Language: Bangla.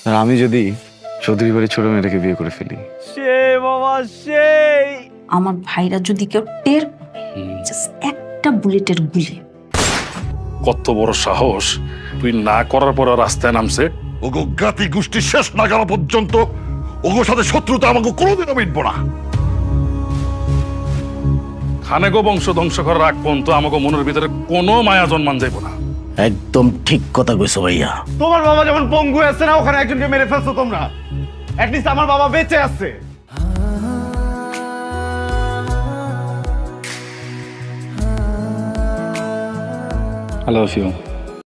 আর আমি যদি চৌধুরী বাড়ির ছোট মেয়েটাকে বিয়ে করে ফেলি, সেই বাবা সেই। আমার ভাইরা যদি কেউ টের জাস্ট একটা বুলেটের গুলি। কত বড় সাহস, তুই না করার পর রাস্তায় নামছে। ওগো জ্ঞাতি গোষ্ঠী শেষ না করা পর্যন্ত ওগোর সাথে শত্রুতা আমাকে কোনোদিনও মিটবো না। খানেগো বংশ ধ্বংস করার আগ পর্যন্ত আমাকে মনের ভিতরে কোনো মায়া জন্মান যাইব না। একদম ঠিক কথা কইছো ভাইয়া। তোমার বাবা যেমন পঙ্গু আছে না, ওখানে একজনকে মেরে ফেলছো তোমরা। অ্যাটলিস্ট আমার বাবা বেঁচে আছে। I love you.